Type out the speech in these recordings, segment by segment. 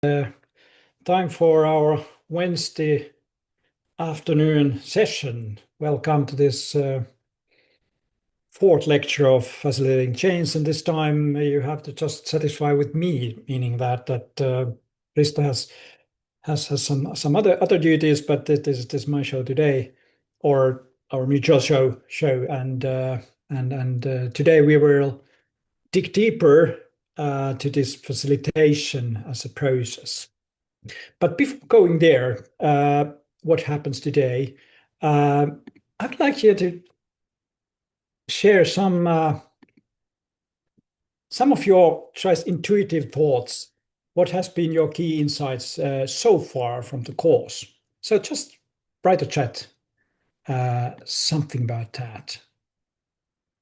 Time for our Wednesday afternoon session. Welcome to this fourth lecture of facilitating change, and this time you have to just satisfy with me, meaning that Risto has some other duties, but this is my show today, or our mutual show, and today we will dig deeper to this facilitation as a process. But before going there, what happens today? I'd like you to share some of your just intuitive thoughts. What has been your key insights so far from the course? So just write a chat, something about that.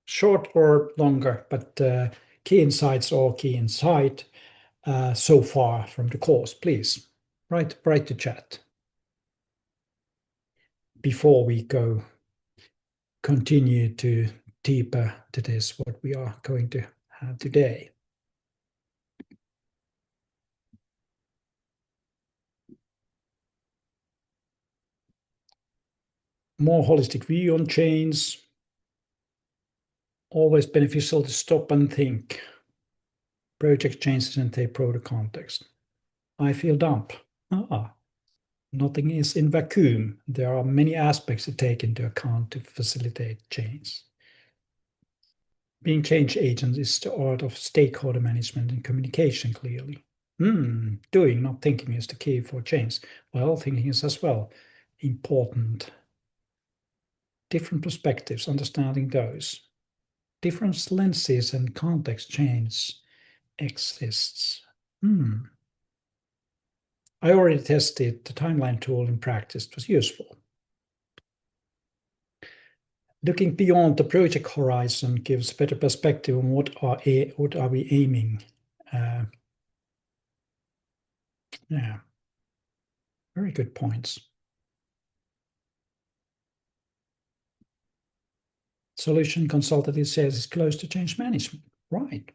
Short or longer, but key insights or key insight so far from the course, please. Write the chat before we continue to deeper to this, what we are going to have today. More holistic view on change. Always beneficial to stop and think. Project changes and take broader context. I feel dump. Nothing is in vacuum. There are many aspects to take into account to facilitate change. Being change agent is the art of stakeholder management and communication clearly. Doing, not thinking, is the key for change. Well, thinking is as well important. Different perspectives, understanding those. Different lenses and context change exists. I already tested the timeline tool in practice. It was useful. Looking beyond the project horizon gives better perspective on what are we aiming. Yeah, very good points. Solution consultative sales is close to change management, right?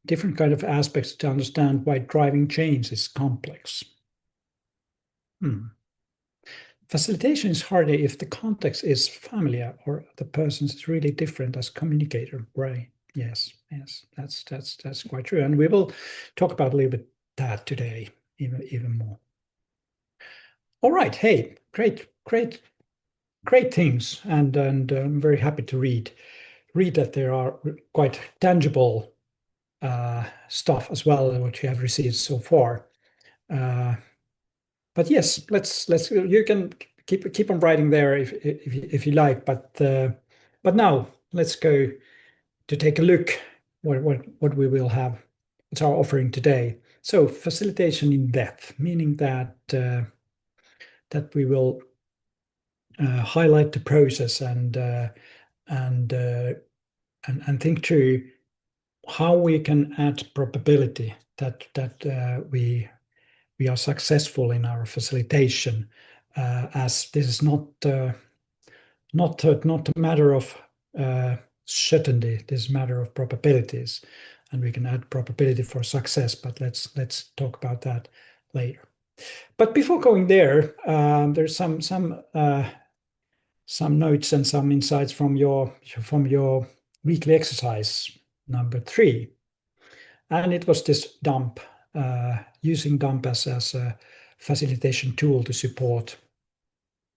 Different kind of aspects to understand why driving change is complex. Facilitation is harder if the context is familiar or the person is really different as communicator, right? Yes, that's quite true, and we will talk about a little bit that today, even more. All right, hey, great things, and I'm very happy to read that there are quite tangible stuff as well, what you have received so far. But yes, let's you can keep on writing there if you like. But now let's go to take a look what we will have. What's our offering today? So facilitation in depth, meaning that that we will highlight the process and think through how we can add probability that we are successful in our facilitation, as this is not a matter of certainty. This is a matter of probabilities, and we can add probability for success. But let's talk about that later. But before going there, there's some notes and some insights from your weekly exercise number 3, and it was this dump. Using dump as a facilitation tool to support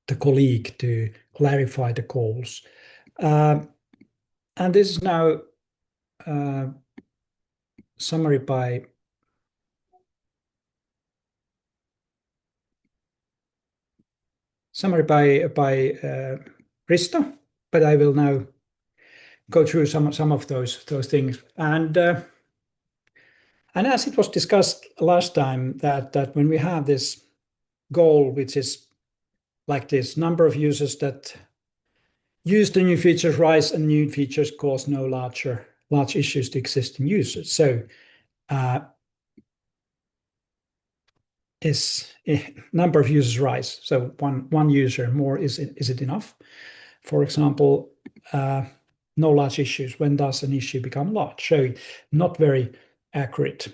the colleague to clarify the goals. And this is now summary by Risto, but I will now go through some of those things. And as it was discussed last time, that when we have this goal, which is like this, number of users that use the new features rise and new features cause no large issues to existing users. So is number of users rise. So one user more, is it enough? For example, no large issues. When does an issue become large? So not very accurate.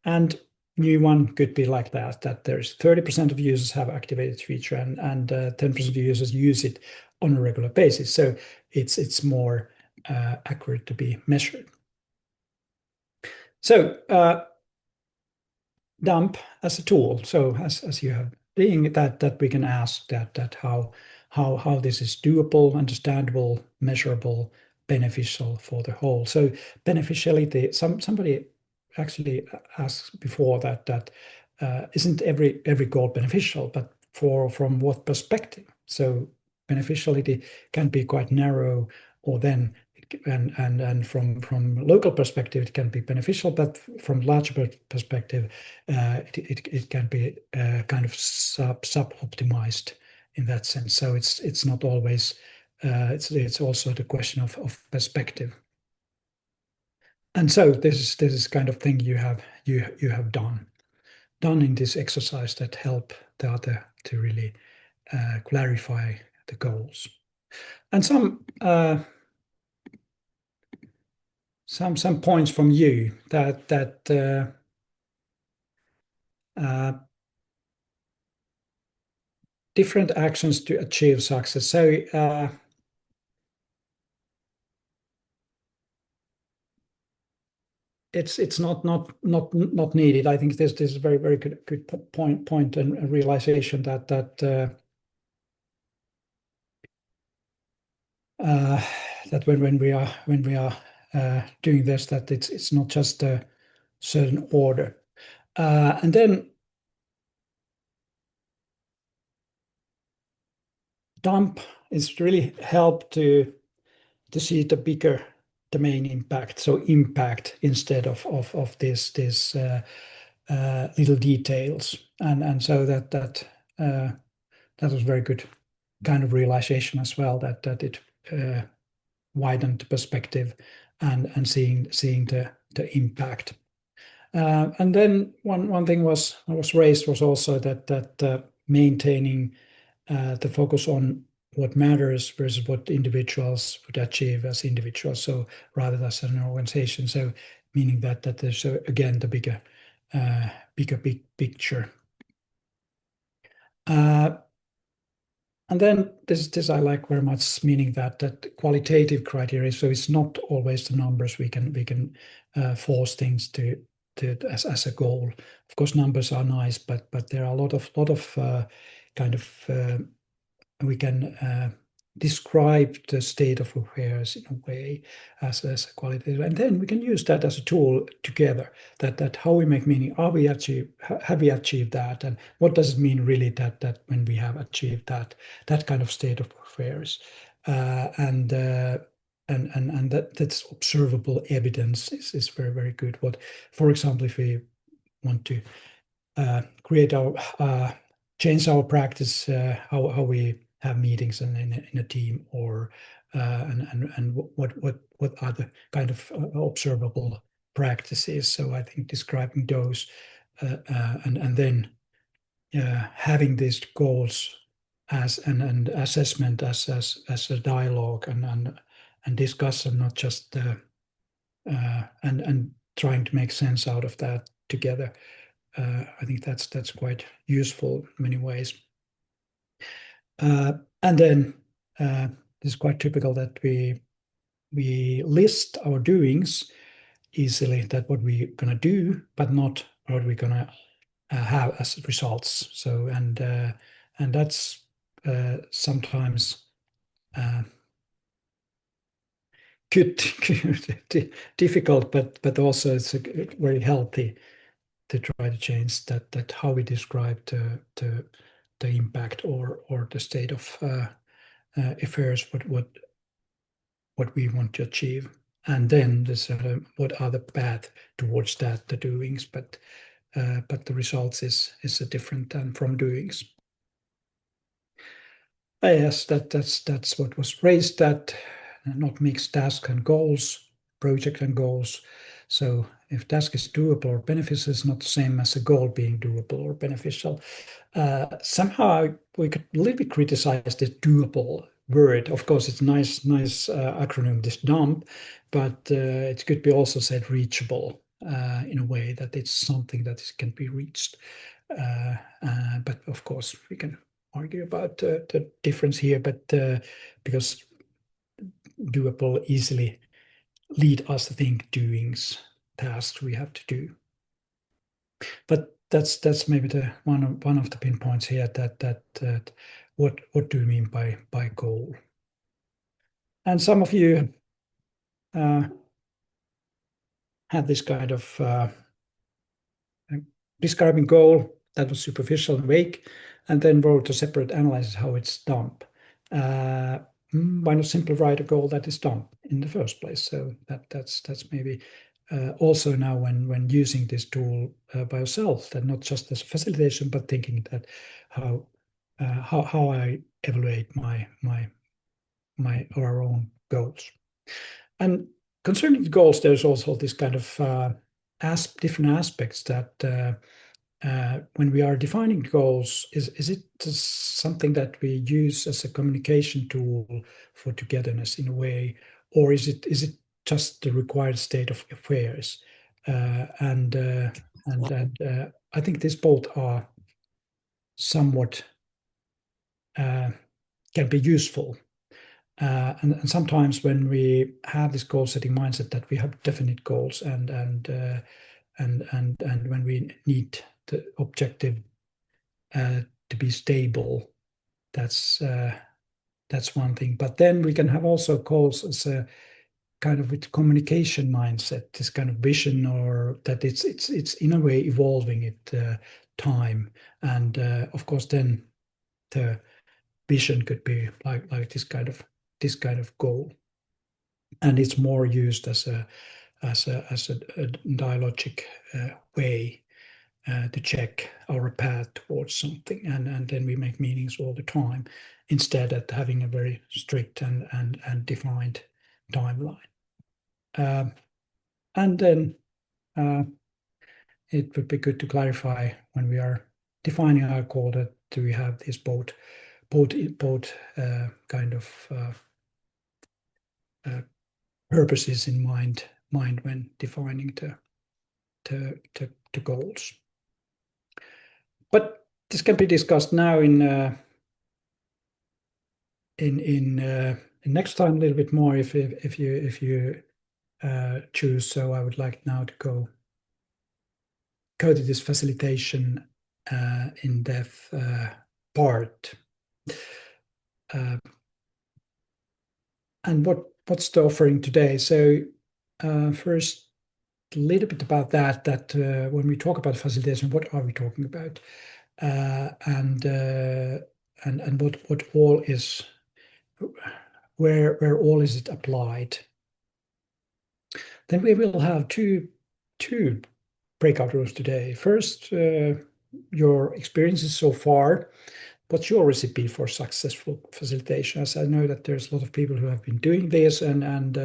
And new one could be like that there's 30% of users have activated feature and 10% of users use it on a regular basis. So it's more accurate to be measured. So dump as a tool. So as you have being that we can ask that how this is doable, understandable, measurable, beneficial for the whole. So beneficiality. Somebody actually asked before that isn't every goal beneficial, but from what perspective? So beneficiality can be quite narrow, or then and from local perspective it can be beneficial, but from larger perspective it can be kind of sub optimized in that sense. So it's not always it's also the question of perspective. And so this is kind of thing you have done in this exercise that help the other to really clarify the goals. And some points from you that different actions to achieve success. So it's not needed. I think this is a very good point and realization that when we are doing this, that it's not just a certain order, and then dump is really help to see the bigger domain impact. So impact instead of this little details, and so that was very good kind of realization as well, that it widened the perspective and seeing the impact. And then one thing was raised was also that maintaining the focus on what matters versus what individuals would achieve as individuals. So rather than as an organization. So meaning that there's again the bigger big picture. And then this I like very much, meaning that qualitative criteria. So it's not always the numbers we can force things to as a goal. Of course, numbers are nice, but there are a lot of kind of we can describe the state of affairs in a way as a qualitative, and then we can use that as a tool together. That how we make meaning. Have we achieved that, and what does it mean really that when we have achieved that kind of state of affairs, and that's observable evidence is very good. What, for example, if we want to create our change our practice, how we have meetings in a team, or and what are the kind of observable practices. So I think describing those and then having these goals as an assessment as a dialogue and discussion, not just and trying to make sense out of that together. I think that's quite useful in many ways. And then it's quite typical that we list our doings easily, that what we're gonna do, but not what we're gonna have as results. So and that's sometimes good, difficult, but also it's very healthy to try to change that how we describe the impact or the state of affairs, what we want to achieve, and then this what are the path towards that, the doings, but the results is different than from doings. Yes, that's what was raised, that not mix task and goals, project and goals. So if task is doable or beneficial, is not the same as a goal being doable or beneficial. Somehow we could a little bit criticize this doable word. Of course, it's nice acronym, this dump, but it could be also said reachable in a way that it's something that can be reached. But of course, we can argue about the difference here, but because doable easily lead us to think doings, tasks we have to do. But that's maybe the one of the pinpoints here, that what do we mean by goal? And some of you had this kind of describing goal that was superficial and vague, and then wrote a separate analysis how it's done. Why not simply write a goal that is done in the first place? So that's maybe also now when using this tool by yourself, that not just as a facilitation, but thinking that how I evaluate my or our own goals. And concerning the goals, there's also this kind of different aspects that when we are defining goals, is it something that we use as a communication tool for togetherness in a way, or is it just the required state of affairs? And I think these both are somewhat can be useful. And sometimes when we have this goal setting mindset, that we have definite goals, and when we need the objective to be stable, that's one thing. But then we can have also goals as a kind of with communication mindset, this kind of vision, or that it's in a way evolving at time. And of course, then the vision could be like this kind of goal, and it's more used as a dialogic way to check our path towards something, and then we make meanings all the time, instead of having a very strict and defined timeline. And then it would be good to clarify when we are defining our goal that we have these both kind of purposes in mind when defining the goals. But this can be discussed now in next time a little bit more if you choose. So I would like now to go to this facilitation in-depth part. And what's the offering today? So first, a little bit about that when we talk about facilitation, what are we talking about? And what all is, where all is it applied? Then we will have two breakout rooms today. First, your experiences so far. What's your recipe for successful facilitation? As I know that there's a lot of people who have been doing this, and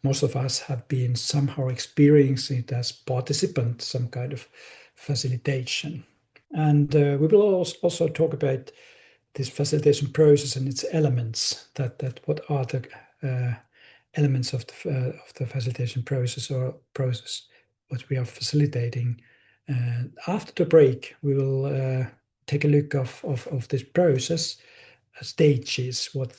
most of us have been somehow experiencing it as participants, some kind of facilitation. And we will also talk about this facilitation process and its elements. That what are the elements of the facilitation process, or process what we are facilitating. After the break, we will take a look of this process stages, what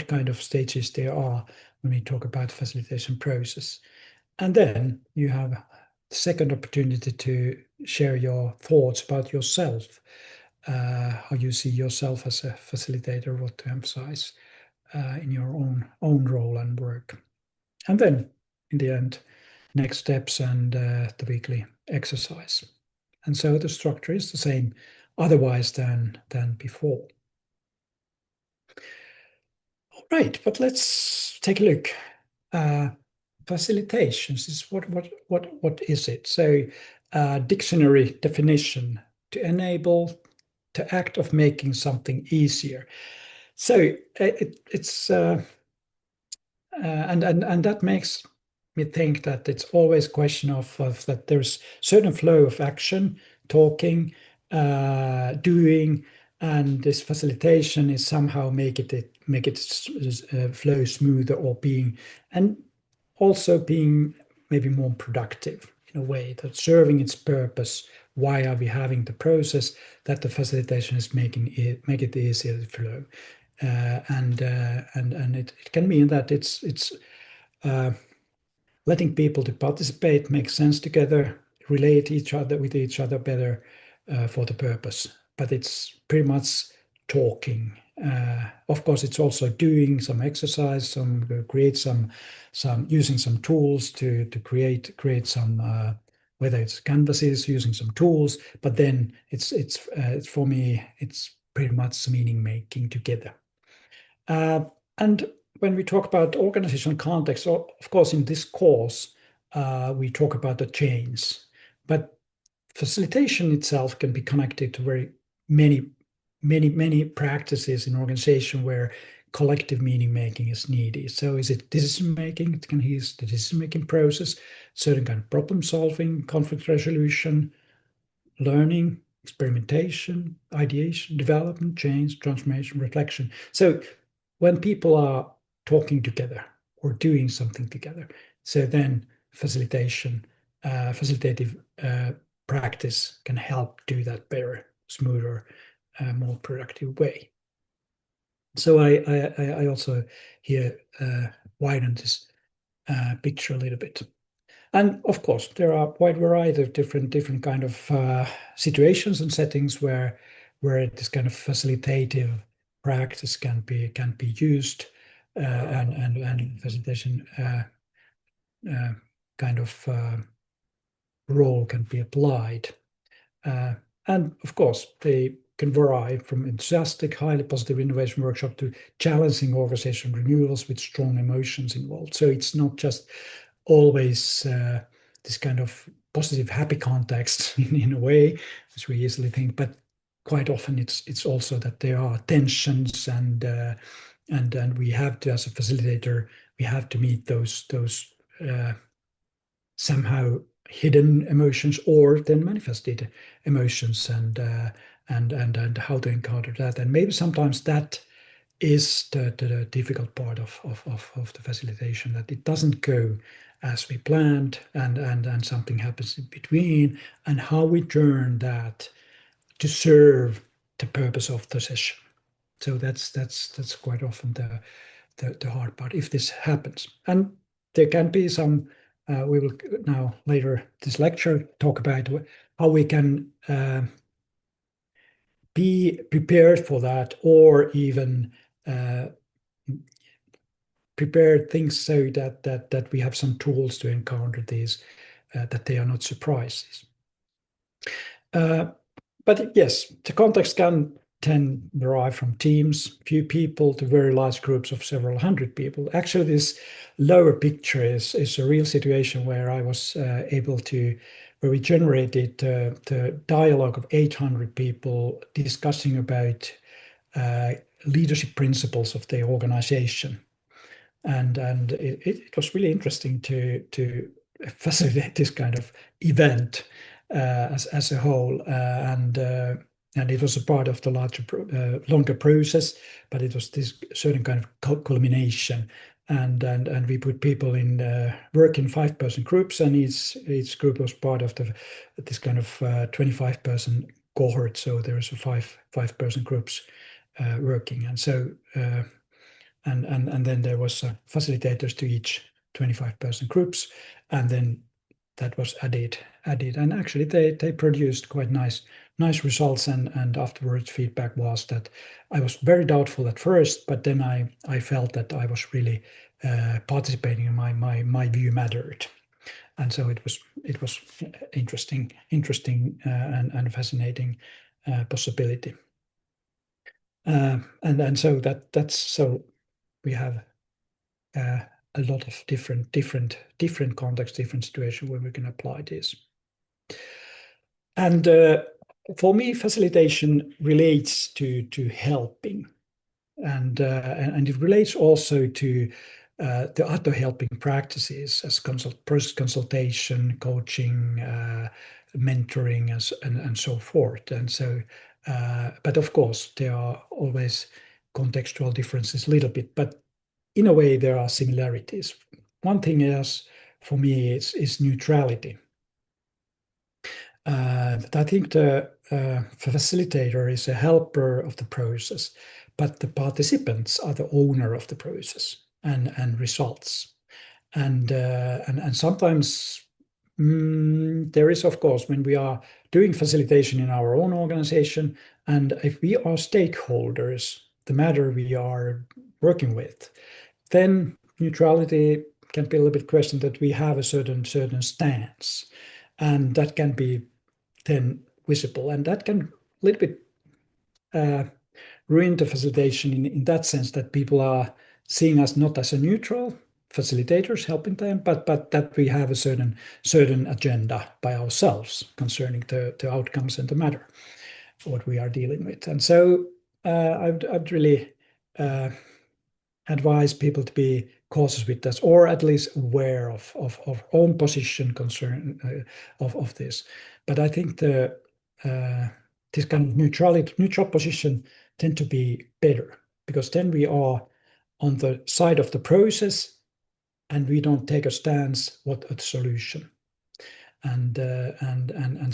kind of stages there are when we talk about facilitation process. And then you have the second opportunity to share your thoughts about yourself, how you see yourself as a facilitator, what to emphasize in your own role and work. And then in the end, next steps and the weekly exercise. And so the structure is the same otherwise than before. All right, but let's take a look. Facilitations is what is it? So dictionary definition: to enable the act of making something easier. So it's and that makes me think that it's always a question of that there's certain flow of action, talking, doing, and this facilitation is somehow make it flow smoother, or being, and also being maybe more productive in a way that serving its purpose. Why are we having the process? That the facilitation is making it make it easier to flow, and it can mean that it's uh, letting people to participate, make sense together, relate each other with each other better for the purpose. But it's pretty much talking. Of course, it's also doing some exercise, create some using some tools to create some whether it's canvases, using some tools. But then it's for me it's pretty much meaning making together. And when we talk about organizational context, of course, in this course, we talk about the change, but facilitation itself can be connected to very many practices in organization where collective meaning making is needed. So is it decision making? It can use the decision making process, certain kind of problem solving, conflict resolution, learning, experimentation, ideation, development, change, transformation, reflection. So when people are talking together or doing something together, so then facilitative practice can help do that better, smoother, more productive way. So I also here widen this picture a little bit. And of course, there are a wide variety of different kind of situations and settings where this kind of facilitative practice can be used, and facilitation kind of role can be applied. And of course, they can vary from enthusiastic, highly positive innovation workshop to challenging organization renewals with strong emotions involved. So it's not just always this kind of positive, happy context in a way, as we easily think, but quite often it's also that there are tensions, and we have to, as a facilitator, we have to meet those somehow hidden emotions or then manifested emotions, and how to encounter that. And maybe sometimes that is the difficult part of the facilitation, that it doesn't go as we planned, and something happens in between, and how we turn that to serve the purpose of the session. So that's quite often the hard part if this happens. And there can be some, we will now later this lecture talk about how we can be prepared for that, or even prepare things so that we have some tools to encounter these, that they are not surprises. But yes, the context can then vary from teams, few people, to very large groups of several hundred people. Actually, this lower picture is a real situation where I was able to, where we generated the dialogue of 800 people discussing about leadership principles of the organization. And it was really interesting to facilitate this kind of event as a whole, and it was a part of the larger longer process, but it was this certain kind of culmination, and we put people in work in 5-person groups, and each group was part of this kind of 25-person cohort. So there is a five-person groups working, and so. And then there was facilitators to each 25-person groups, and then that was added, and actually they produced quite nice results, and afterwards feedback was that I was very doubtful at first, but then I felt that I was really participating, and my view mattered, and so it was interesting and fascinating possibility, and so that's so. We have a lot of different contexts, different situations where we can apply this. And for me, facilitation relates to helping, and it relates also to the other helping practices as process consultation, coaching, mentoring, and so forth. And so But of course, there are always contextual differences a little bit, but in a way, there are similarities. One thing is, for me, is neutrality. I think the facilitator is a helper of the process, but the participants are the owner of the process and results. And sometimes there is, of course, when we are doing facilitation in our own organization, and if we are stakeholders, the matter we are working with, then neutrality can be a little bit questioned that we have a certain stance, and that can be then visible, and that can a little bit ruin the facilitation in that sense that people are seeing us not as a neutral facilitators helping them, but that we have a certain agenda by ourselves concerning the outcomes and the matter what we are dealing with. And so I'd really advise people to be cautious with this, or at least aware of own position concern of this. But I think the this kind of neutral position tend to be better, because then we are on the side of the process and we don't take a stance what a solution. And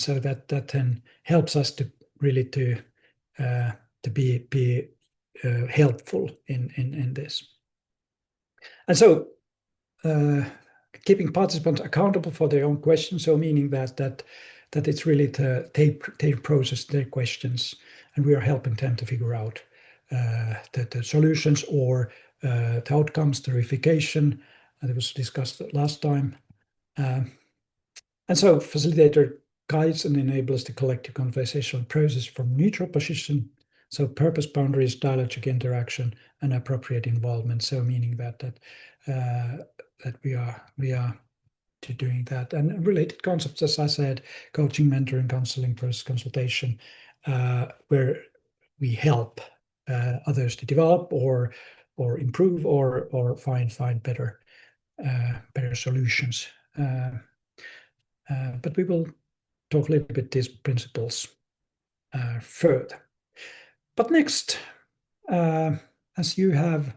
so that then helps us to really to be helpful in this. And so keeping participants accountable for their own questions, so meaning that it's really they process their questions, and we are helping them to figure out the solutions or the outcomes, the verification that was discussed last time. And so facilitator guides and enables the collective conversational process from neutral position, so purpose, boundaries, dialogic interaction, and appropriate involvement. So meaning that we are doing that. And related concepts, as I said, coaching, mentoring, counseling, process consultation, where we help others to develop or improve or find better solutions. But we will talk a little bit these principles further. But next, as you have,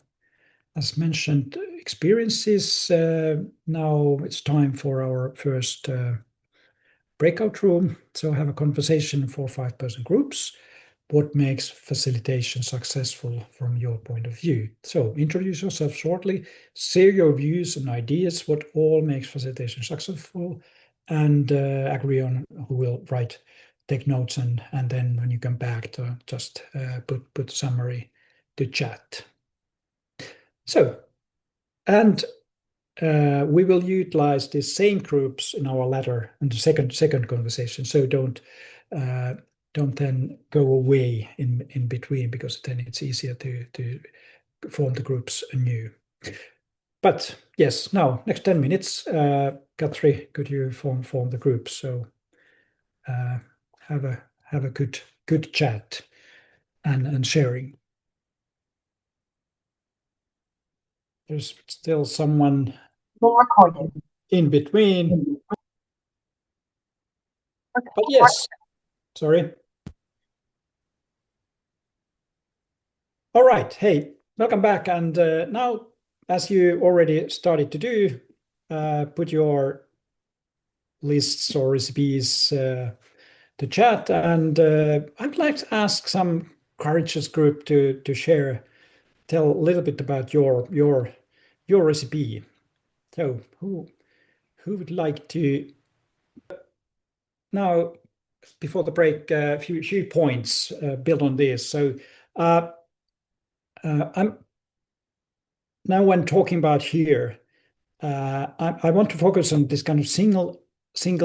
as mentioned, experiences, now it's time for our first breakout room. So have a conversation for 5-person groups. What makes facilitation successful from your point of view? So introduce yourself shortly, share your views and ideas, what all makes facilitation successful, and agree on who will take notes, and then when you come back to just put summary to chat. So, and we will utilize the same groups in our latter and the second conversation. So don't then go away in between, because then it's easier to form the groups anew. But yes, now next 10 minutes, Katri, could you form the groups? So have a good chat and sharing. There's still someone in between. But yes, sorry. All right. Hey, welcome back. And now, as you already started to do, put your lists or recipes to chat. And I'd like to ask some courageous group to tell a little bit about your recipe. So who would like to now, before the break, a few points build on this. So I'm now, when talking about here, I want to focus on this kind of single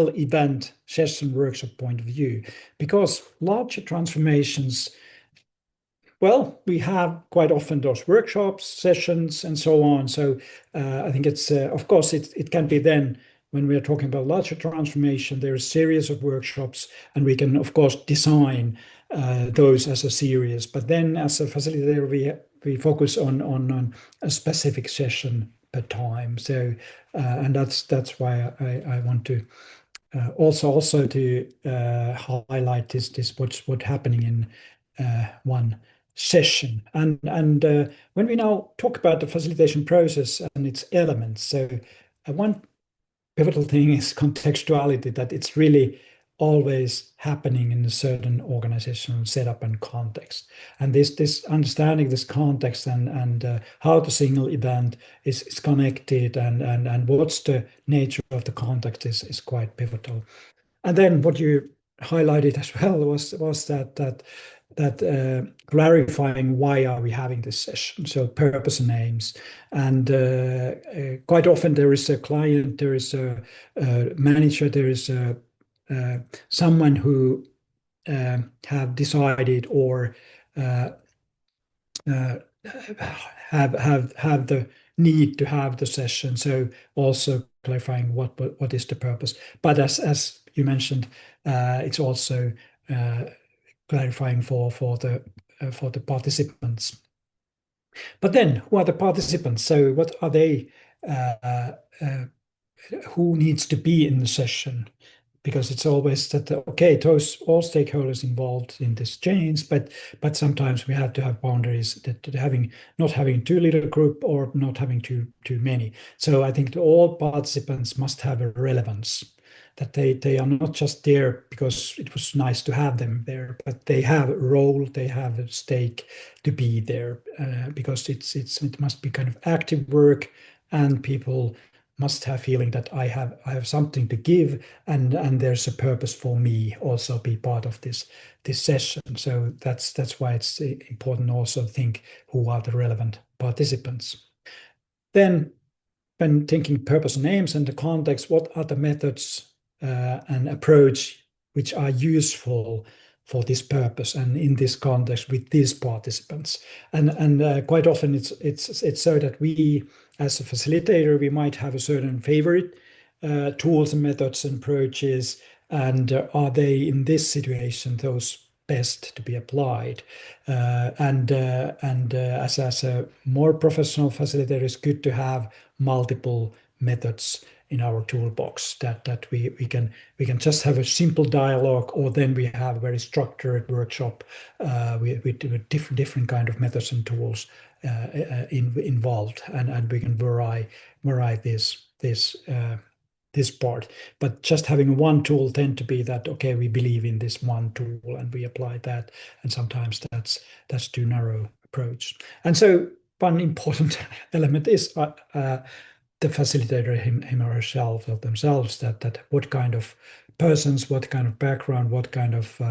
event session workshop point of view, because larger transformations, well, we have quite often those workshops, sessions, and so on. So I think it's, of course, it can be then, when we are talking about larger transformation, there is a series of workshops, and we can, of course, design those as a series. But then as a facilitator, we focus on a specific session per time. So, and that's why I want to also to highlight this what's happening in one session. And when we now talk about the facilitation process and its elements, so one pivotal thing is contextuality, that it's really always happening in a certain organizational setup and context. And this understanding this context and how the single event is connected and what's the nature of the context is quite pivotal. And then what you highlighted as well was that clarifying why are we having this session, so purpose and aims. And quite often there is a client, there is a manager, there is someone who have decided or uh, uh, have the need to have the session. So also clarifying what is the purpose. But as you mentioned, it's also clarifying for the participants. But then, who are the participants? So what are they? Uh, uh, who needs to be in the session? Because it's always that okay, those all stakeholders involved in this change, but sometimes we have to have boundaries that not having too little group or not having too many. So I think that all participants must have a relevance, that they are not just there because it was nice to have them there, but they have a role, they have a stake to be there, because it must be kind of active work, and people must have feeling that I have something to give, and there's a purpose for me also be part of this session. So that's why it's important also to think who are the relevant participants. Then when thinking purpose and aims and the context, what are the methods and approach which are useful for this purpose and in this context with these participants? And quite often it's so that we, as a facilitator, we might have a certain favorite tools and methods and approaches, and are they in this situation those best to be applied? And as a more professional facilitator, it's good to have multiple methods in our toolbox, that we can just have a simple dialogue, or then we have a very structured workshop with different kind of methods and tools involved, and we can vary this part. But just having one tool tend to be that okay, we believe in this one tool and we apply that, and sometimes that's too narrow approach. And so one important element is the facilitator, him or herself or themselves, that what kind of persons, what kind of background, what kind of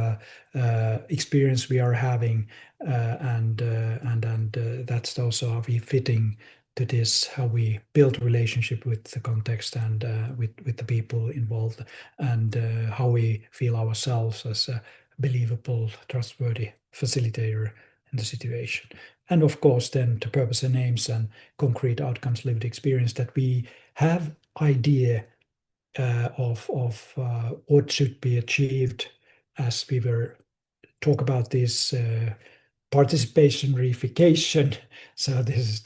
experience we are having, and that's also how we fitting to this, how we build relationship with the context and with the people involved, and how we feel ourselves as a believable, trustworthy facilitator in the situation. And of course, then the purpose and aims and concrete outcomes, lived experience, that we have idea of what should be achieved, as we were talk about this participation reification. So this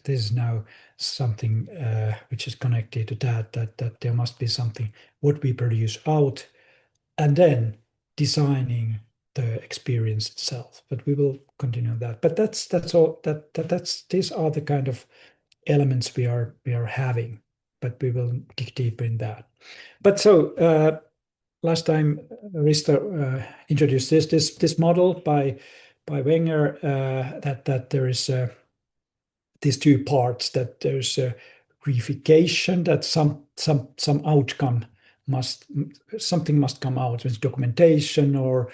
is now something which is connected to that there must be something what we produce out, and then designing the experience itself. But we will continue that. But that's all. That's these are the kind of elements we are having. But we will dig deeper in that. But so last time Risto introduced this model by Wenger, that there is these two parts, that there's a reification, that some outcome must something must come out with documentation or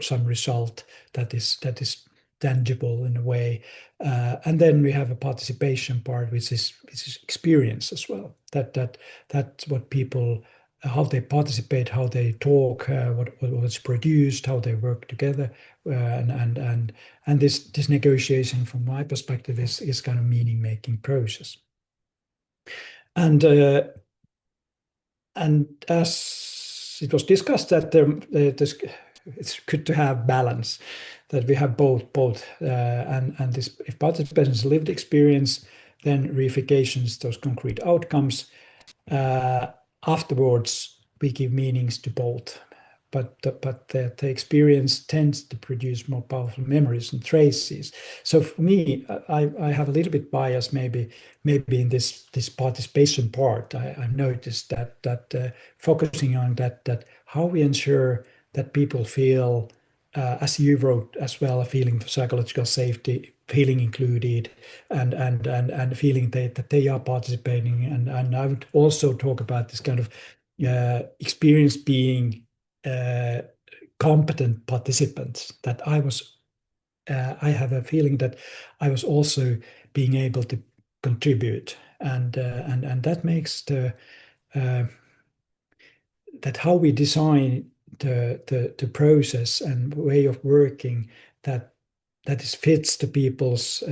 some result that is tangible in a way, and then we have a participation part, which is experience as well, that's what people, how they participate, how they talk, what's produced, how they work together, and this negotiation, from my perspective, is kind of meaning making process. And as it was discussed, that it's good to have balance, that we have both, and this, if participants' lived experience, then reifications, those concrete outcomes. Afterwards, we give meanings to both. But the experience tends to produce more powerful memories and traces. So for me, I have a little bit bias maybe in this participation part. I've noticed that focusing on that how we ensure that people feel, as you wrote as well, a feeling of psychological safety, feeling included, and feeling that they are participating. And I would also talk about this kind of experience being uh, competent participants. That I have a feeling that I was also being able to contribute, and that makes uh, that how we design the process and way of working that is fits the people's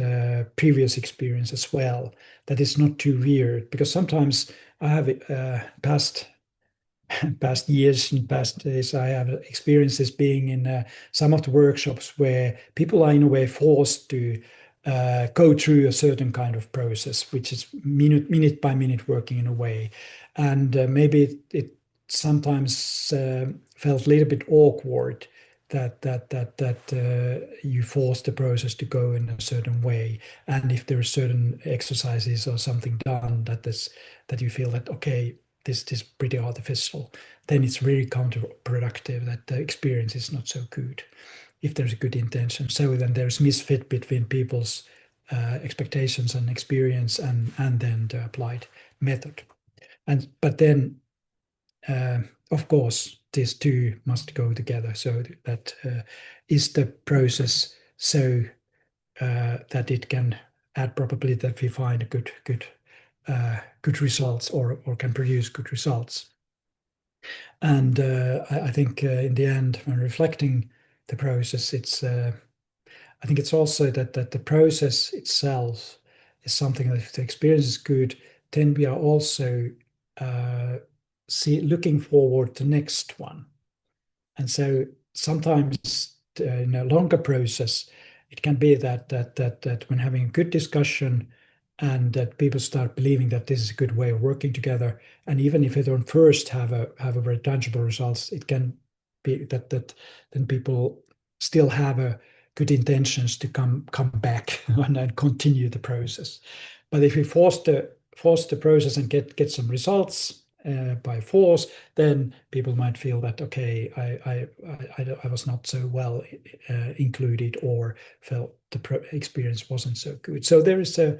previous experience as well. That is not too weird because sometimes I have past years and past days, I have experiences being in some of the workshops where people are in a way forced to go through a certain kind of process, which is minute by minute working in a way. And maybe it sometimes felt a little bit awkward that you force the process to go in a certain way. And if there are certain exercises or something done that you feel that, okay, this is pretty artificial, then it's really counterproductive, that the experience is not so good if there's a good intention. So then there's misfit between people's expectations and experience and then the applied method. But then, of course, these two must go together. So that is the process so that it can add probability that we find a good results or can produce good results. And I think in the end, when reflecting the process, I think it's also that the process itself is something that if the experience is good, then we are also uh, looking forward to the next one. And so sometimes in a longer process, it can be that when having a good discussion and that people start believing that this is a good way of working together, and even if they don't first have a very tangible results, it can be that then people still have a good intentions to come back and continue the process. But if we force the process and get some results by force, then people might feel that, okay, I was not so well included, or felt the experience wasn't so good. So there is a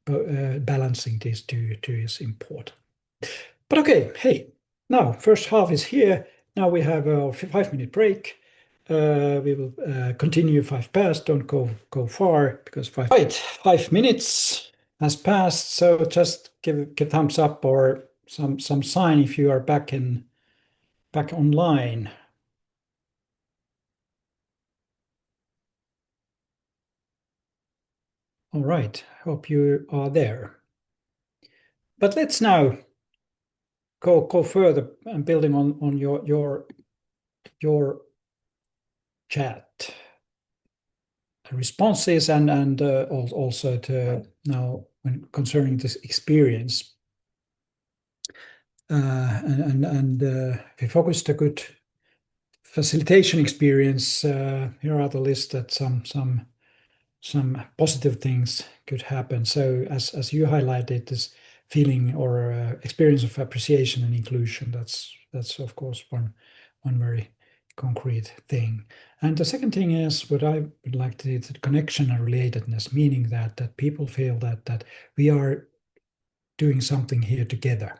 balancing these two is important. But okay, hey, now first half is here. Now we have a 5 minute break. We will continue 5 past. Don't go far because right, 5 minutes has passed. So just give thumbs up or some sign if you are back online. All right, hope you are there. But let's now go further and building on your chat responses and also to now when concerning this experience. We focused a good facilitation experience. Here are the list that some positive things could happen. So as you highlighted, this feeling or experience of appreciation and inclusion, that's of course one very concrete thing. And the second thing is what I would like to the connection and relatedness, meaning that people feel that we are doing something here together.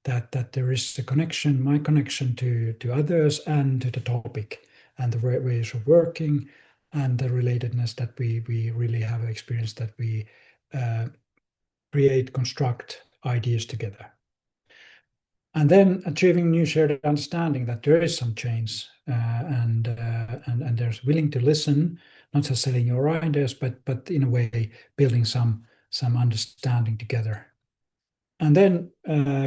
That there is a connection, my connection to others and to the topic and the ways of working and the relatedness that we really have experience that we create, construct ideas together. And then achieving new shared understanding that there is some change and there's willing to listen, not just selling your ideas, but in a way building some understanding together. And then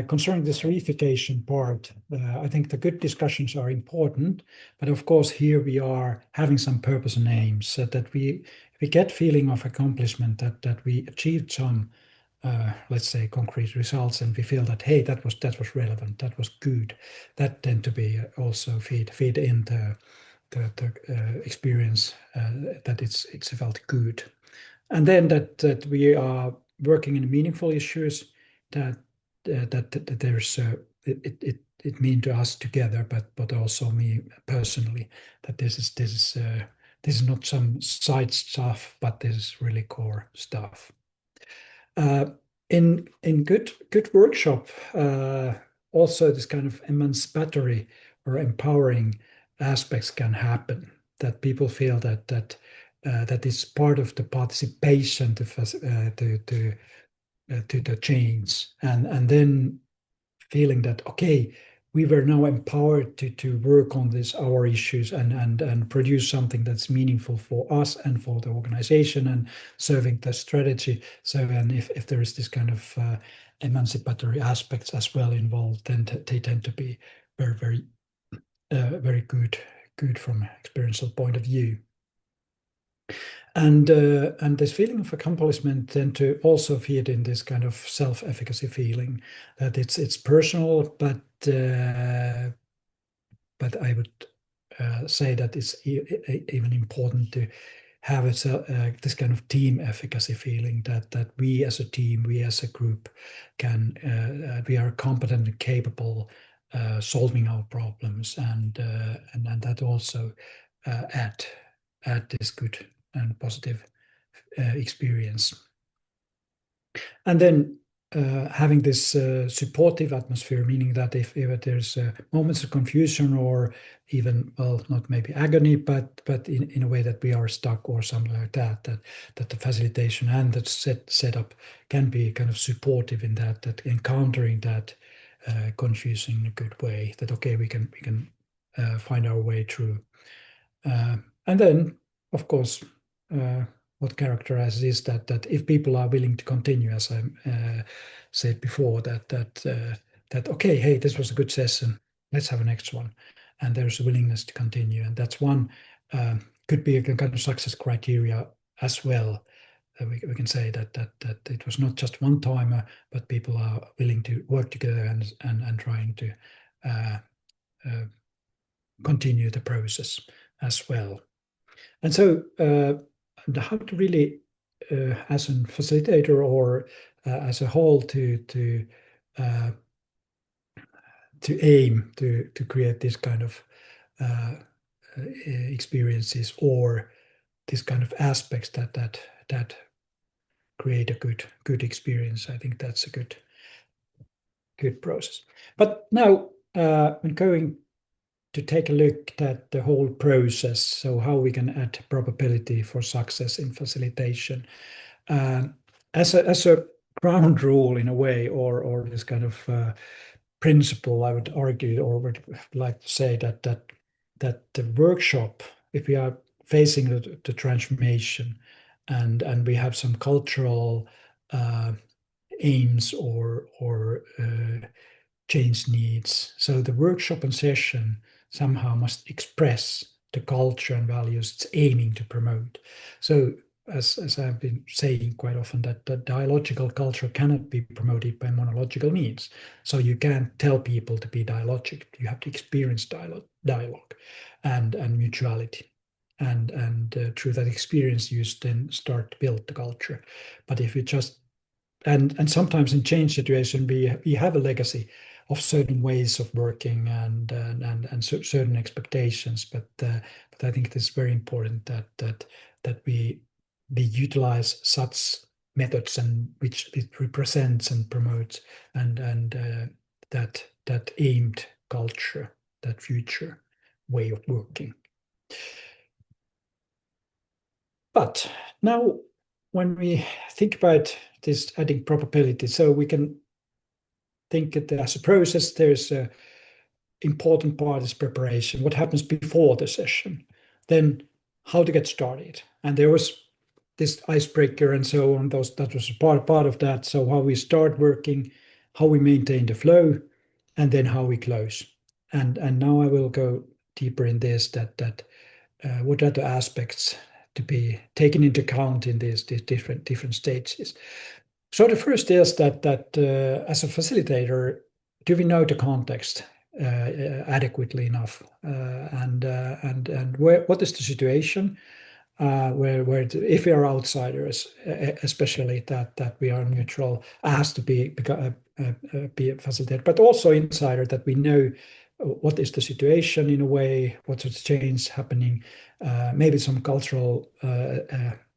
concerning this reification part, I think the good discussions are important, but of course here we are having some purpose and aims so that we get feeling of accomplishment that we achieved some let's say, concrete results, and we feel that, hey, that was relevant, that was good, that tend to be also feed in the experience, that it's felt good. And then that we are working in meaningful issues, that that there's it mean to us together, but also me personally, that this is not some side stuff, but this is really core stuff. Uh, in good workshop, also this kind of emancipatory or empowering aspects can happen. That people feel that is part of the participation to the change, and then feeling that, okay, we were now empowered to work on this our issues, and produce something that's meaningful for us and for the organization and serving the strategy. So, and if there is this kind of emancipatory aspects as well involved, then they tend to be very good from an experiential point of view. And this feeling of accomplishment tend to also feed in this kind of self-efficacy feeling, that it's personal, but I would say that it's even important to have this kind of team efficacy feeling, that we as a team, we as a group we are competent and capable solving our problems, and that also add this good and positive experience. And then having this supportive atmosphere, meaning that if there's moments of confusion, or even, well, not maybe agony, but in a way that we are stuck or something like that the facilitation and the setup can be kind of supportive in that encountering that confusion in a good way, that okay, we can find our way through. And then, of course, what characterizes is that if people are willing to continue, as I said before, that okay, hey, this was a good session, let's have a next one, and there's a willingness to continue, and that's one could be a kind of success criteria as well. We can say that it was not just one timer, but people are willing to work together and trying to continue the process as well. And so, how to really, as a facilitator or as a whole, uh, to aim to create this kind of experiences, or this kind of aspects that create a good experience. I think that's a good process. But now, when going to take a look at the whole process, so how we can add probability for success in facilitation. As a ground rule in a way, or this kind of principle, I would argue, or would like to say that the workshop, if we are facing the transformation, and we have some cultural aims or change needs. So the workshop and session somehow must express the culture and values it's aiming to promote. So as I've been saying quite often, that the dialogical culture cannot be promoted by monological means. So you can't tell people to be dialogic. You have to experience dialogue and mutuality. And through that experience, you then start to build the culture. But if you just and sometimes in change situation, we have a legacy of certain ways of working and certain expectations, but I think it is very important that we utilize such methods, and which it represents and promotes, and that aimed culture, that future way of working. But now, when we think about this adding probability, so we can think that as a process, there's a important part is preparation. What happens before the session? Then how to get started. And there was this icebreaker and so on. That was part of that. So how we start working, how we maintain the flow, and then how we close. And now I will go deeper in this. That what are the aspects to be taken into account in these different stages. So the first is that as a facilitator, do we know the context adequately enough, and what is the situation where if we are outsiders, especially that we are neutral, has to be a facilitator, but also insider that we know what is the situation in a way, what's the change happening, maybe some cultural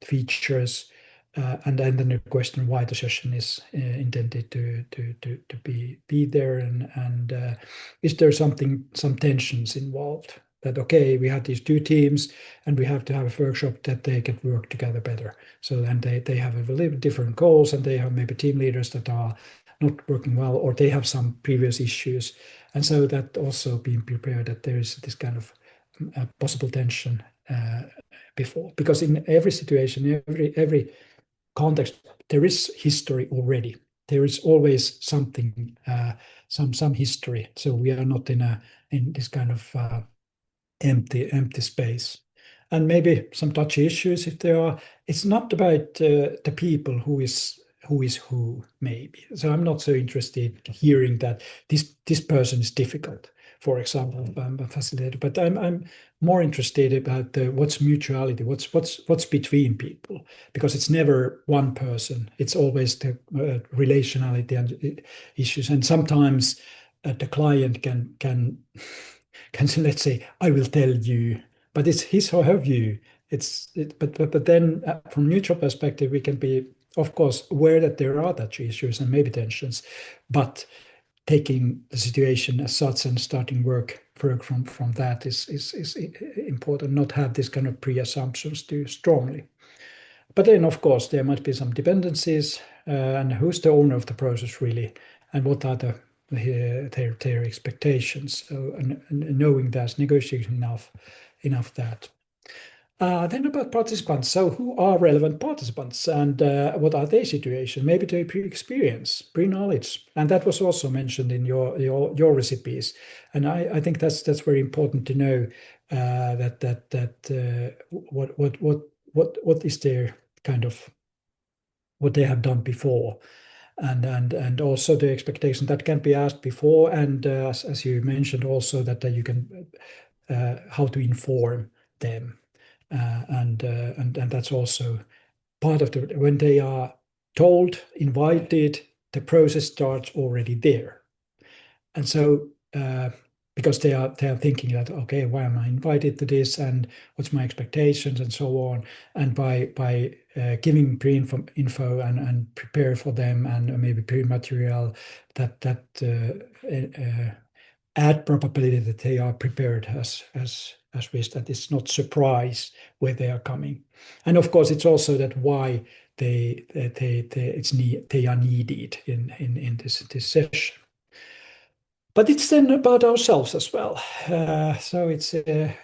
features. And then the question why the session is intended to be there, and is there some tensions involved, that okay, we have these two teams and we have to have a workshop that they can work together better, so then they have a little different goals, and they have maybe team leaders that are not working well, or they have some previous issues, and so that also being prepared that there is this kind of possible tension before, because in every situation, every context, there is history already. There is always something, some history. So we are not in this kind of empty space. And maybe some touchy issues if there are. It's not about the people who is who, maybe. So I'm not so interested in hearing that this person is difficult, for example, I'm a facilitator, but I'm more interested about what's mutuality, what's between people, because it's never one person. It's always the relationality and issues, and sometimes the client can say, let's say, I will tell you, but it's his or her view. But then from neutral perspective, we can be, of course, aware that there are such issues and maybe tensions, but taking the situation as such and starting work from that is important. Not have this kind of pre-assumptions too strongly. But then, of course, there might be some dependencies, and who's the owner of the process really, and what are their expectations. So, and knowing that, negotiating enough that. Then about participants. So who are relevant participants, and what are their situation? Maybe their pre-experience, pre-knowledge. And that was also mentioned in your recipes. And I think that's very important to know what is their kind of what they have done before, and also the expectation that can be asked before, and as you mentioned also that you can how to inform them, and that's also part of the when they are told, invited, the process starts already there. And so because they are thinking that, okay, why am I invited to this, and what's my expectations, and so on. And by giving pre-info and prepare for them, and maybe pre-material that add probability that they are prepared as we that it's not surprise where they are coming. And of course, it's also that why they are needed in this session. But it's then about ourselves as well. So it's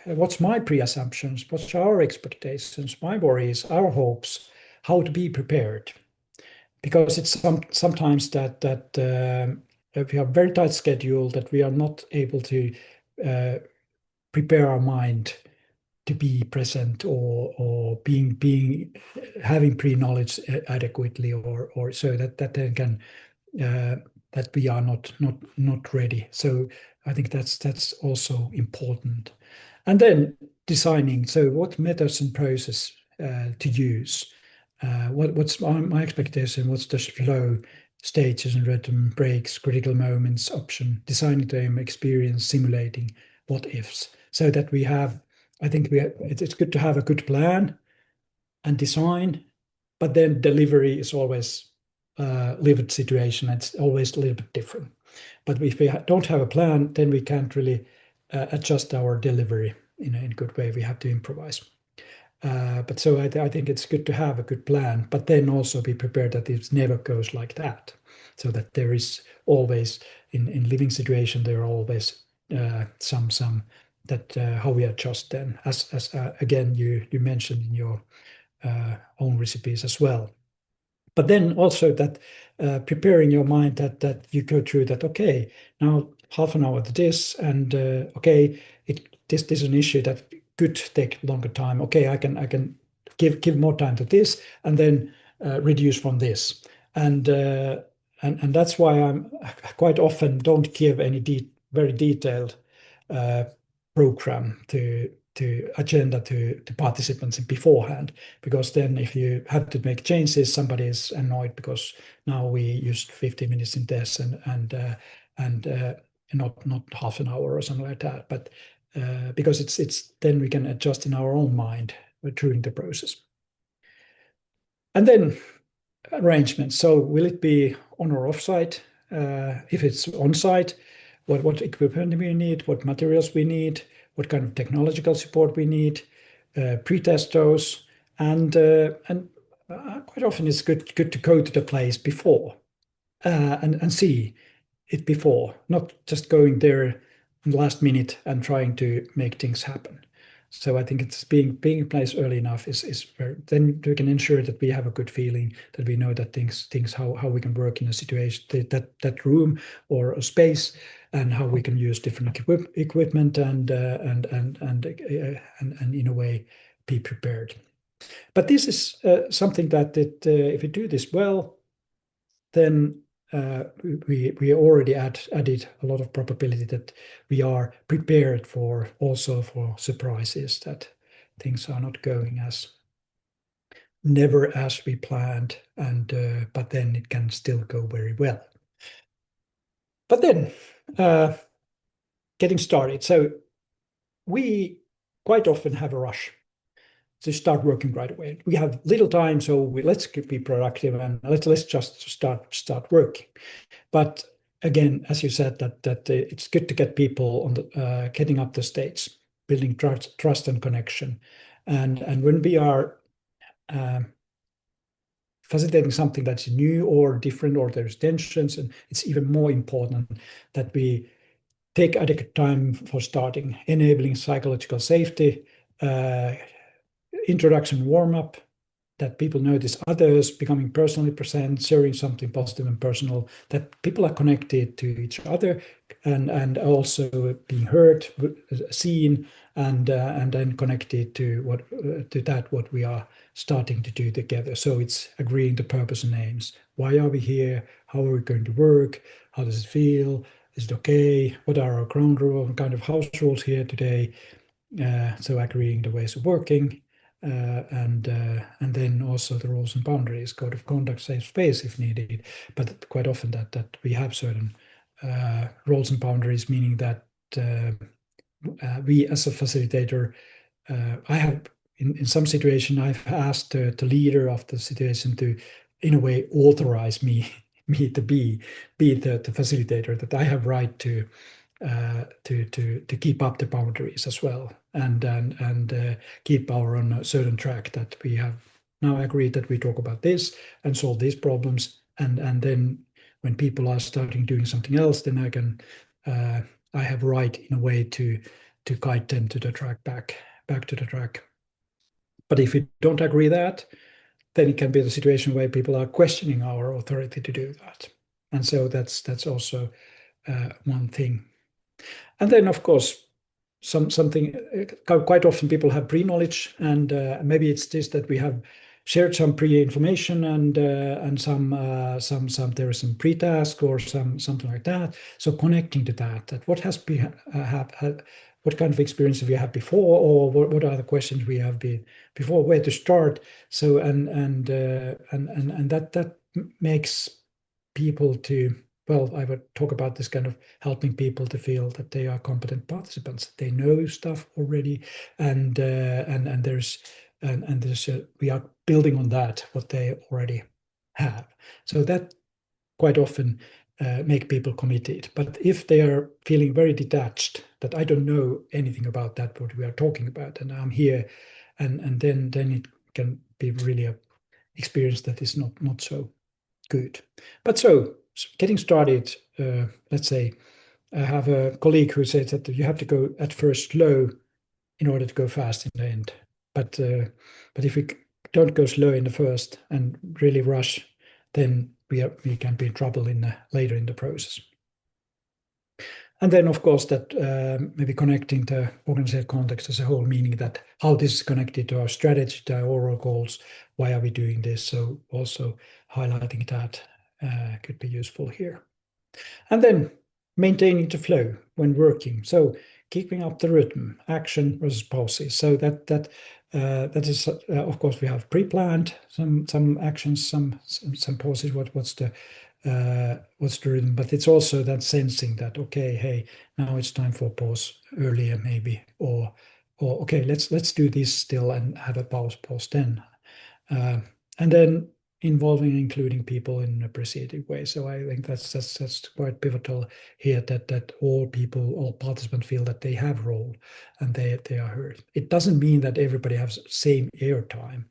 what's my pre-assumptions, what's our expectations, my worries, our hopes, how to be prepared. Because it's sometimes that if we have a very tight schedule, that we are not able to prepare our mind to be present, or being having pre-knowledge adequately, or so that then can that we are not ready. So I think that's also important. And then designing, so what methods and process to use. What's my expectation? What's the flow, stages and rhythm, breaks, critical moments, option, designing the experience, simulating what ifs, so that we have. I think it's good to have a good plan and design, but then delivery is always lived situation. It's always a little bit different. But if we don't have a plan, then we can't really adjust our delivery in a good way. We have to improvise. But so I think it's good to have a good plan, but then also be prepared that it never goes like that. So that there is always in living situation, there are always some that how we adjust then, as again you mentioned in your own recipes as well. But then also that preparing your mind that you go through that, okay, now half an hour to this, and okay, this is an issue that could take longer time. Okay, I can give more time to this, and then reduce from this. And that's why I'm quite often don't give any very detailed uh, program to agenda to participants beforehand, because then if you have to make changes, somebody is annoyed because now we used 50 minutes in this and not half an hour or something like that. But because it's then we can adjust in our own mind during the process. And then arrangements. So will it be on or off site? If it's on site, what equipment we need, what materials we need, what kind of technological support we need, pre-test those, and quite often it's good to go to the place before and see it before, not just going there in the last minute and trying to make things happen. So I think it's being in place early enough is very, then we can ensure that we have a good feeling, that we know that things how we can work in a situation, that room or a space, and how we can use different equipment and in a way be prepared. But this is something that if we do this well, then we already added a lot of probability that we are prepared for also for surprises, that things are not going as never as we planned, and but then it can still go very well. But then getting started. So we quite often have a rush to start working right away. We have little time, so let's be productive and let's just start working. But again, as you said, that it's good to get people on the getting up the stage, building trust and connection, and when we are facilitating something that's new or different, or there's tensions, and it's even more important that we take adequate time for starting, enabling psychological safety, introduction warm-up, that people notice others, becoming personally present, sharing something positive and personal, that people are connected to each other and also being heard, seen, and then connected to what we are starting to do together. So it's agreeing to purpose and aims. Why are we here? How are we going to work? How does it feel? Is it okay? What are our ground rules? What kind of house rules here today? So agreeing the ways of working, and then also the rules and boundaries, code of conduct, safe space if needed. But quite often that we have certain rules and boundaries, meaning that we as a facilitator, I have in some situation I've asked the leader of the situation to, in a way, authorize me me to be the facilitator, that I have right to keep up the boundaries as well, and keep our on a certain track, that we have now agreed that we talk about this and solve these problems, and then when people are starting doing something else, then I have right in a way to guide them to the track back to the track. But if we don't agree that, then it can be the situation where people are questioning our authority to do that, and so that's also one thing. And then, of course, something quite often people have pre-knowledge, and maybe it's this, that we have shared some pre-information and some there is some pre-task or something like that. So connecting to that what has been what kind of experience have you had before, or what are the questions we have been before, where to start. So and that makes people to, well, I would talk about this kind of helping people to feel that they are competent participants. They know stuff already, and there's we are building on that what they already have. So that quite often make people committed. But if they are feeling very detached, that I don't know anything about that what we are talking about, and I'm here, and then it can be really a experience that is not so good. But so getting started, let's say I have a colleague who says that you have to go at first slow in order to go fast in the end. But if we don't go slow in the first and really rush, then we can be in trouble later in the process. And then, of course, that maybe connecting the organizational context as a whole, meaning that how this is connected to our strategy, to our overall goals, why are we doing this? So also highlighting that could be useful here. And then maintaining the flow when working. So keeping up the rhythm, action versus pauses. So that is, of course, we have pre-planned some actions, some pauses. What's the rhythm? But it's also that sensing that, okay, hey, now it's time for pause earlier maybe, or okay, let's do this still and have a pause then. And then involving and including people in an appreciative way. So I think that's quite pivotal here, that all people, all participants feel that they have role and they are heard. It doesn't mean that everybody has the same airtime,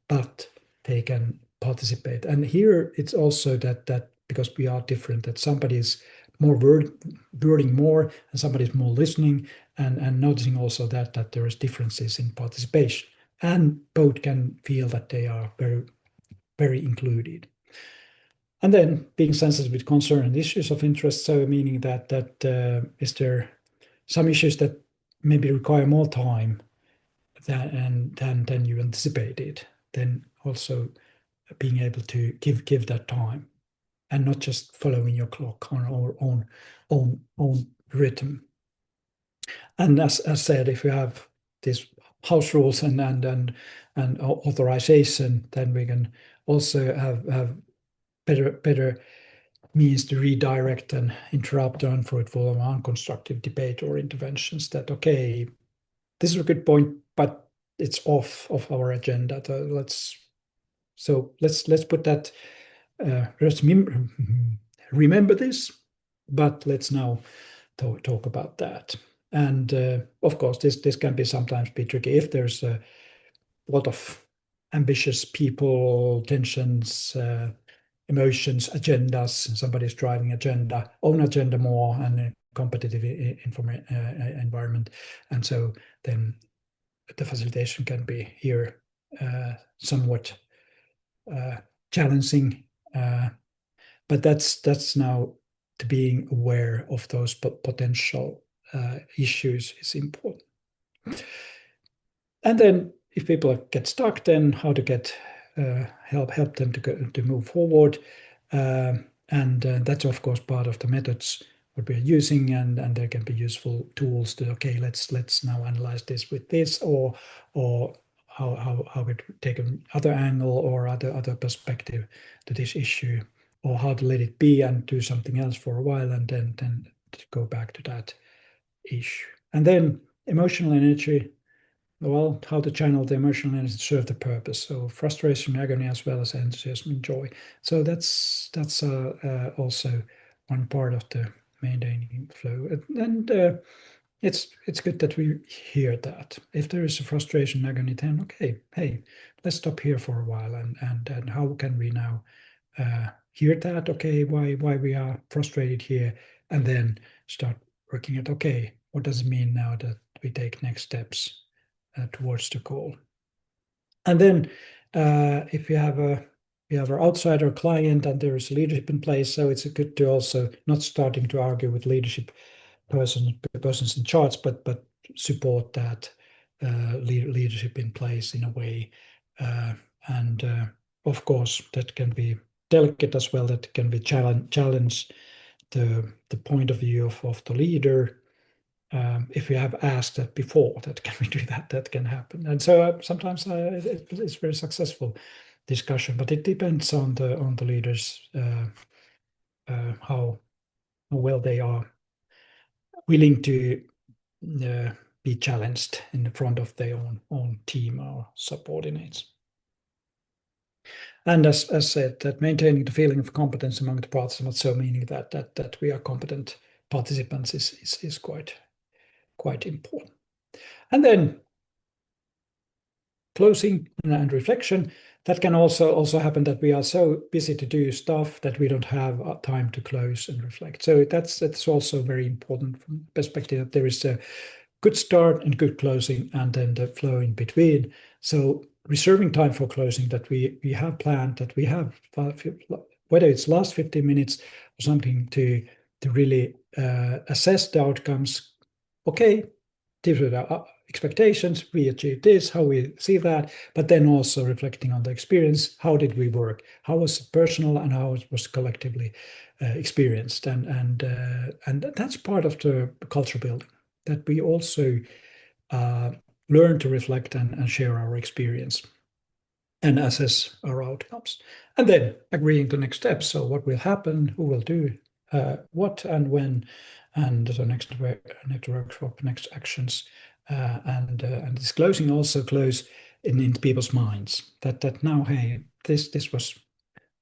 but they can participate. And here it's also that because we are different, that somebody is more wording more and somebody is more listening, and noticing also that there is differences in participation. And both can feel that they are very, very included. And then being sensitive with concern and issues of interest, so meaning that is there some issues that maybe require more time than you anticipated, then also being able to give that time and not just following your clock on our own rhythm. And as said, if you have these house rules and authorization, then we can also have better means to redirect and interrupt the unfruitful or unconstructive debate or interventions. That okay, this is a good point, but it's off of our agenda. Let's put that. Let's remember this, but let's now talk about that. And of course, this can be sometimes be tricky if there's a lot of ambitious people, tensions, emotions, agendas. Somebody's driving own agenda more, and a competitive environment, and so then the facilitation can be here somewhat challenging. But that's now to being aware of those potential issues is important. And then if people get stuck, then how to get help them to move forward. And that's of course part of the methods what we're using, and there can be useful tools to okay, let's now analyze this with this, or how we take another angle or other perspective to this issue, or how to let it be and do something else for a while, and then to go back to that issue. And then emotional energy, well, how to channel the emotional energy to serve the purpose. So frustration, agony, as well as enthusiasm and joy. So that's also one part of the maintaining flow. And it's good that we hear that. If there is a frustration, agony, then okay, hey, let's stop here for a while, and how can we now hear that? Okay, why we are frustrated here, and then start working at okay, what does it mean now that we take next steps towards the goal? And then if we have an outsider client and there is leadership in place, so it's good to also not starting to argue with leadership persons in charge, but support that leadership in place in a way. And of course, that can be delicate as well, that can be challenge the point of view of the leader. If we have asked that before, that can we do that can happen. And so sometimes it's very successful discussion, but it depends on the leaders, how well they are willing to be challenged in the front of their own team or subordinates. And as said, that maintaining the feeling of competence among the participants, so meaning that we are competent participants is quite important. And then closing and reflection. That can also happen that we are so busy to do stuff that we don't have time to close and reflect. So that's also very important from the perspective that there is a good start and good closing, and then the flow in between. So reserving time for closing, that we have planned, that we have, whether it's last 15 minutes or something, to to really assess the outcomes. Okay, these were the expectations, we achieved this, how we see that, but then also reflecting on the experience, how did we work, how was it personal and how it was collectively experienced, and that's part of the culture building, that we also learn to reflect and share our experience and assess our outcomes, and then agreeing to next steps. So what will happen, who will do what and when, and the next workshop, next actions, and disclosing also close in people's minds that now, hey, this was,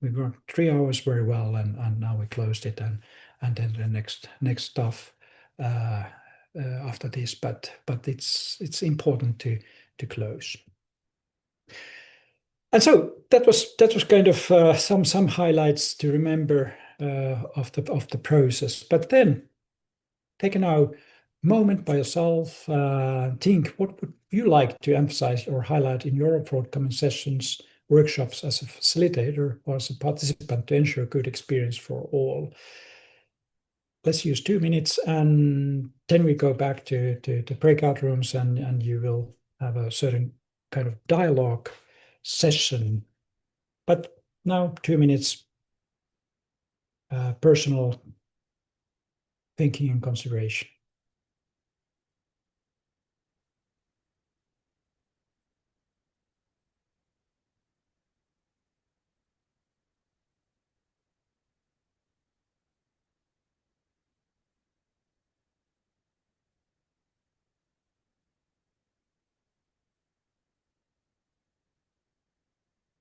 we worked 3 hours very well, and now we closed it, and then the next stuff after this, but it's important to close. And so that was kind of some highlights to remember of the process. But then take now moment by yourself, think what would you like to emphasize or highlight in your forthcoming sessions, workshops as a facilitator or as a participant to ensure a good experience for all. Let's use 2 minutes, and then we go back to breakout rooms, and you will have a certain kind of dialogue session. But now 2 minutes, personal thinking and consideration.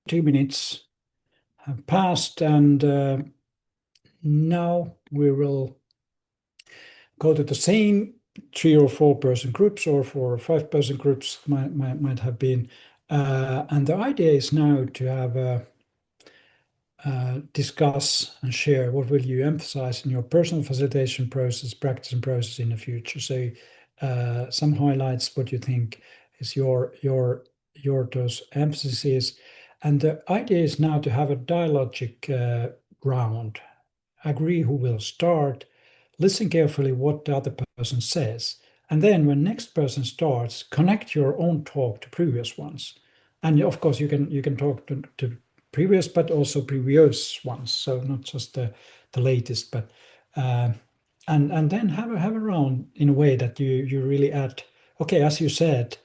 Two minutes have passed, and now we will go to the same 3 or 4 person groups, or 4 or 5 person groups might have been. And the idea is now to have discuss and share what will you emphasize in your personal facilitation process, practice and process in the future. So some highlights, what you think is your those emphases. And the idea is now to have a dialogic ground. Agree who will start, listen carefully what the other person says, and then when next person starts, connect your own talk to previous ones. And of course you can talk to previous, but also previous ones, so not just the latest, but and then have a round in a way that you really add, okay, as you said,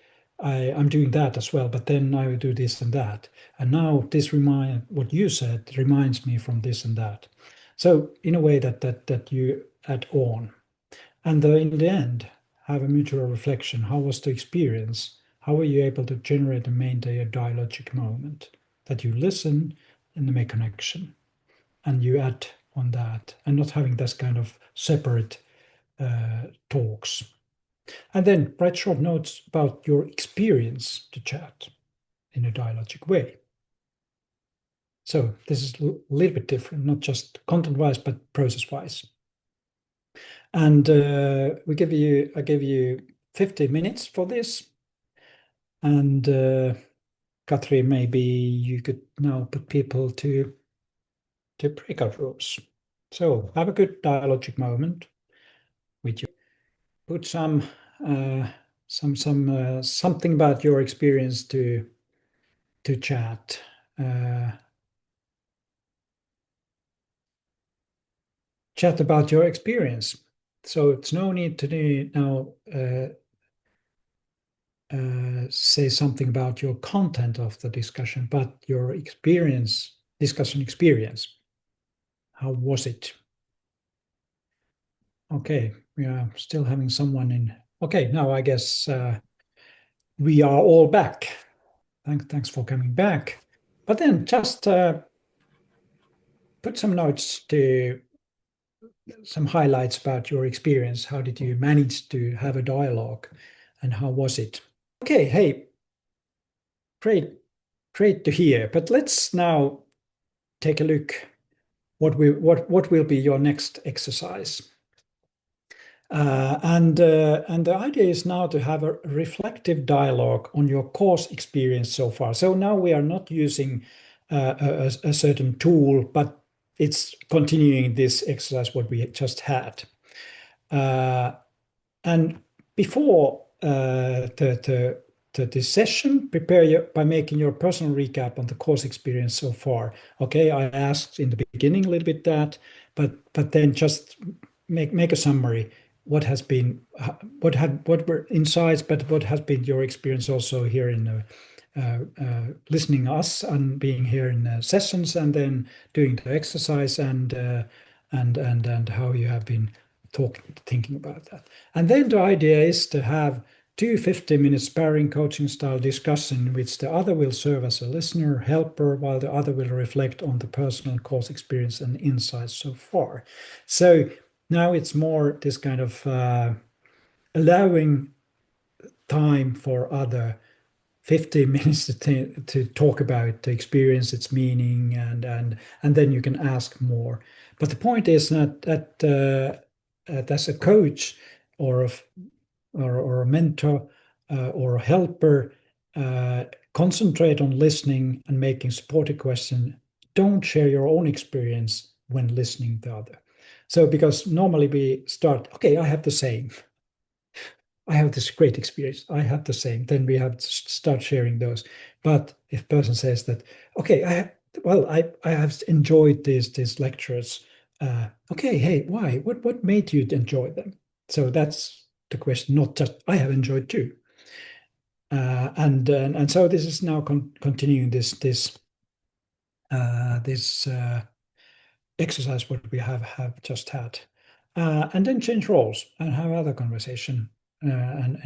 I'm doing that as well, but then I will do this and that, and now this what you said reminds me from this and that. So in a way that you add on, and in the end have a mutual reflection. How was the experience? How were you able to generate and maintain a dialogic moment? That you listen and make connection, and you add on that, and not having this kind of separate talks. And then write short notes about your experience to chat in a dialogic way. So this is a little bit different, not just content-wise, but process-wise. And I give you 50 minutes for this. And Katri, maybe you could now put people to breakout rooms. So have a good dialogic moment with you. Put something about your experience to chat. Chat about your experience. So it's no need to now say something about your content of the discussion, but your discussion experience. How was it? Okay, we are still having someone in. Okay, now I guess we are all back. Thanks for coming back. But then just put some notes to some highlights about your experience. How did you manage to have a dialogue, and how was it? Okay, hey, great to hear. But let's now take a look what will be your next exercise. And the idea is now to have a reflective dialogue on your course experience so far. So now we are not using a certain tool, but it's continuing this exercise what we just had. And before this session, prepare by making your personal recap on the course experience so far. Okay, I asked in the beginning a little bit that, but then just make a summary. What has been, what were insights, but what has been your experience also here in listening us and being here in sessions, and then doing the exercise, and how you have been thinking about that. And then the idea is to have 2 50-minute sparring coaching style discussion in which the other will serve as a listener, helper, while the other will reflect on the personal course experience and insights so far. So now it's more this kind of allowing time for other 15 minutes to talk about the experience, its meaning, and then you can ask more. But the point is that as a coach or a mentor or a helper, concentrate on listening and making supportive questions. Don't share your own experience when listening to other. So because normally we start, okay, I have the same. I have this great experience. I have the same. Then we have to start sharing those. But if person says that, okay, I have enjoyed these lectures. Okay, hey, why? What made you enjoy them? So that's the question. Not just I have enjoyed too. And so this is now continuing this exercise what we have just had, and then change roles and have other conversation, and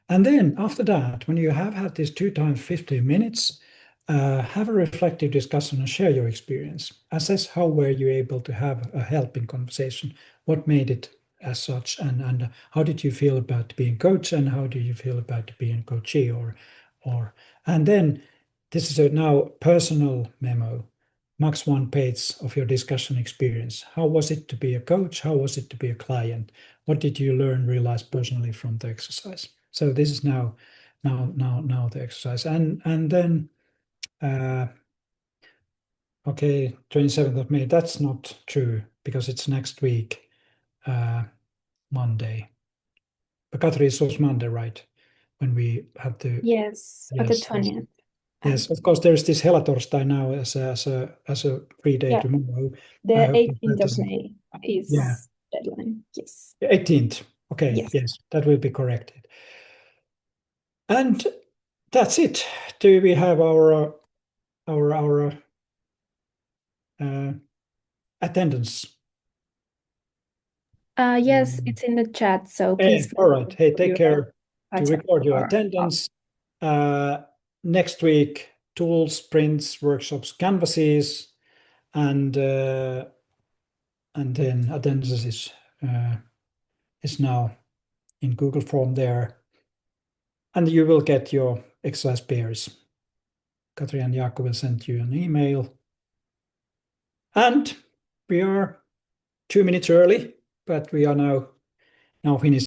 then after that, when you have had this 2 times 15 minutes, have a reflective discussion and share your experience. Assess how were you able to have a helping conversation, what made it as such, and how did you feel about being coach, and how do you feel about being coachee, and then this is a now personal memo, max 1 page of your discussion experience. How was it to be a coach? How was it to be a client? What did you learn, realize personally from the exercise? So this is now the exercise, and then okay, 27th of May. That's not true because it's next week, Monday. But Katri, it was Monday, right? When we had to. Yes, at the 20th. Yes, of course, there's this Helatorstai now as a free day tomorrow. The I hope 18th of May is deadline. Yes. 18th. Okay, yes, that will be corrected. And that's it. Do we have our attendance? Yes, it's in the chat, so please. All right. Hey, take care to record your attendance. Next week, tools, prints, workshops, canvases, and then attendance is now in Google Form there, and you will get your exercise pairs. Katri and Jaakko will send you an email, and we are 2 minutes early, but we are now finished.